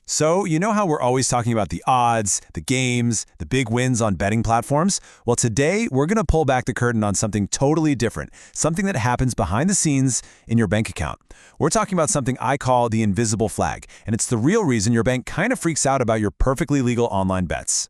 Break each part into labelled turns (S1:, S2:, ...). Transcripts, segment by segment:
S1: So, you know how we're always talking about the odds, the games, the big wins on betting platforms? Well, today we're going to pull back the curtain on something totally different, something that happens behind the scenes in your bank account. We're talking about something I call the invisible flag, and it's the real reason your bank kind of freaks out about your perfectly legal online bets.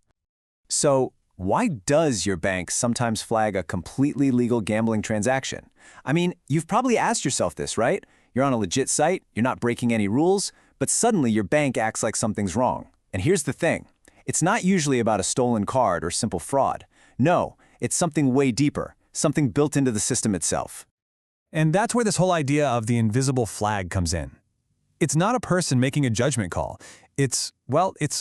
S2: So, why does your bank sometimes flag a completely legal gambling transaction? I mean, you've probably asked yourself this, right? You're on a legit site, you're not breaking any rules, but suddenly your bank acts like something's wrong. And here's the thing. It's not usually about a stolen card or simple fraud. No, it's something way deeper, something built into the system itself.
S3: And that's where this whole idea of the invisible flag comes in. It's not a person making a judgment call. It's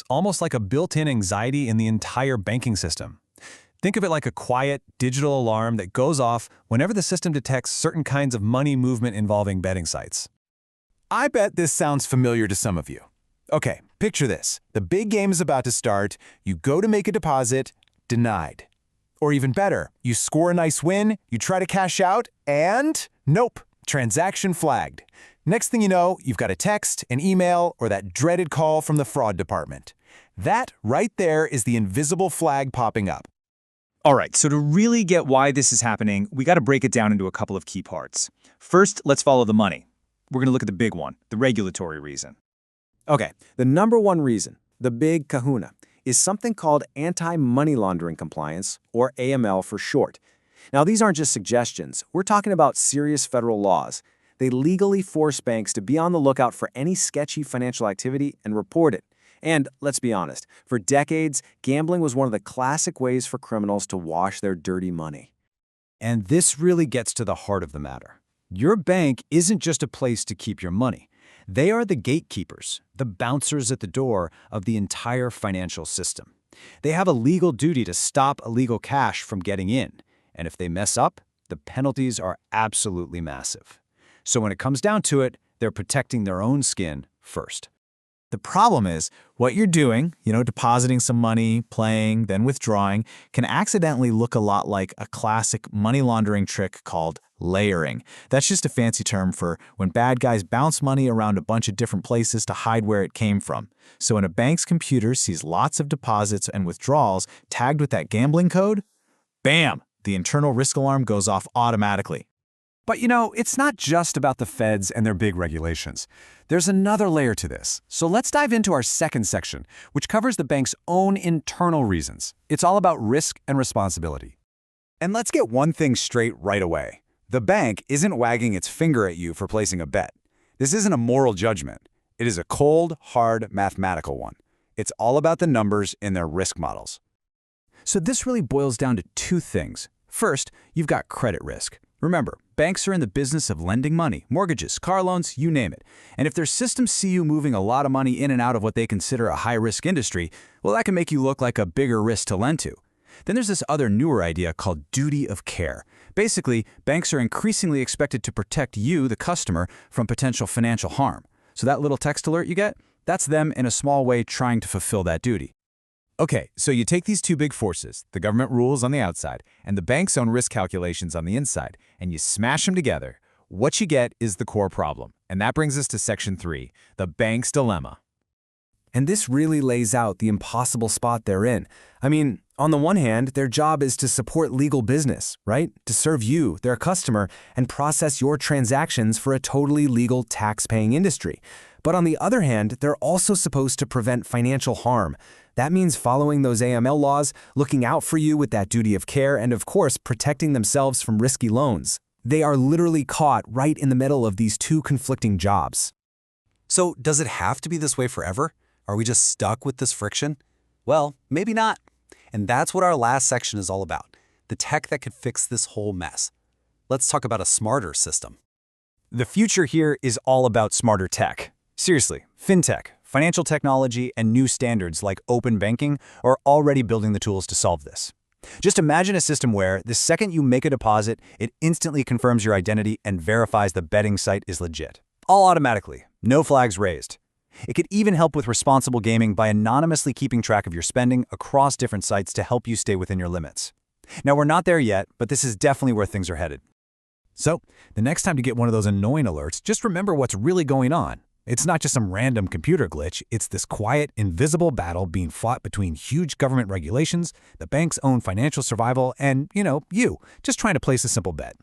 S3: almost like a built-in anxiety in the entire banking system. Think of it like a quiet, digital alarm that goes off whenever the system detects certain kinds of money movement involving betting sites.
S4: I bet this sounds familiar to some of you. Okay, picture this. The big game is about to start. You go to make a deposit, denied. Or even better, you score a nice win, you try to cash out, and nope, transaction flagged. Next thing you know, you've got a text, an email, or that dreaded call from the fraud department. That right there is the invisible flag popping up.
S5: All right, so to really get why this is happening, we got to break it down into a couple of key parts. First, let's follow the money. We're going to look at the big one, the regulatory reason.
S2: Okay, the number one reason, the big kahuna, is something called anti-money laundering compliance, or AML for short. Now, these aren't just suggestions. We're talking about serious federal laws. They legally force banks to be on the lookout for any sketchy financial activity and report it. And let's be honest, for decades, gambling was one of the classic ways for criminals to wash their dirty money.
S6: And this really gets to the heart of the matter. Your bank isn't just a place to keep your money. They are the gatekeepers, the bouncers at the door of the entire financial system. They have a legal duty to stop illegal cash from getting in, and if they mess up, the penalties are absolutely massive. So when it comes down to it, they're protecting their own skin first. The problem is, what you're doing, depositing some money, playing, then withdrawing, can accidentally look a lot like a classic money laundering trick called layering. That's just a fancy term for when bad guys bounce money around a bunch of different places to hide where it came from. So when a bank's computer sees lots of deposits and withdrawals tagged with that gambling code, bam, the internal risk alarm goes off automatically.
S1: But it's not just about the feds and their big regulations. There's another layer to this. So let's dive into our second section, which covers the bank's own internal reasons. It's all about risk and responsibility.
S4: And let's get one thing straight right away. The bank isn't wagging its finger at you for placing a bet. This isn't a moral judgment. It is a cold, hard mathematical one. It's all about the numbers in their risk models.
S6: So this really boils down to two things. First, you've got credit risk. Remember, banks are in the business of lending money, mortgages, car loans, you name it. And if their systems see you moving a lot of money in and out of what they consider a high-risk industry, well, that can make you look like a bigger risk to lend to. Then there's this other newer idea called duty of care. Basically, banks are increasingly expected to protect you, the customer, from potential financial harm. So that little text alert you get, that's them in a small way trying to fulfill that duty.
S4: Okay, so you take these two big forces, the government rules on the outside and the bank's own risk calculations on the inside, and you smash them together. What you get is the core problem. And that brings us to Section 3, the bank's dilemma.
S2: And this really lays out the impossible spot they're in. I mean, on the one hand, their job is to support legal business, right? To serve you, their customer, and process your transactions for a totally legal tax-paying industry. But on the other hand, they're also supposed to prevent financial harm. That means following those AML laws, looking out for you with that duty of care, and of course, protecting themselves from risky loans. They are literally caught right in the middle of these two conflicting jobs.
S1: So does it have to be this way forever? Are we just stuck with this friction? Well, maybe not. And that's what our last section is all about, the tech that could fix this whole mess. Let's talk about a smarter system.
S5: The future here is all about smarter tech. Seriously, fintech, financial technology, and new standards like open banking are already building the tools to solve this. Just imagine a system where the second you make a deposit, it instantly confirms your identity and verifies the betting site is legit. All automatically, no flags raised. It could even help with responsible gaming by anonymously keeping track of your spending across different sites to help you stay within your limits. Now, we're not there yet, but this is definitely where things are headed.
S3: So, the next time to get one of those annoying alerts, just remember what's really going on. It's not just some random computer glitch, it's this quiet, invisible battle being fought between huge government regulations, the bank's own financial survival, and, you, just trying to place a simple bet.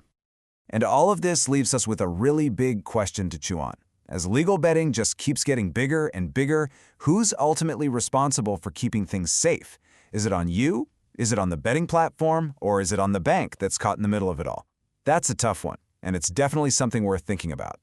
S2: And all of this leaves us with a really big question to chew on. As legal betting just keeps getting bigger and bigger, who's ultimately responsible for keeping things safe? Is it on you? Is it on the betting platform? Or is it on the bank that's caught in the middle of it all? That's a tough one, and it's definitely something worth thinking about.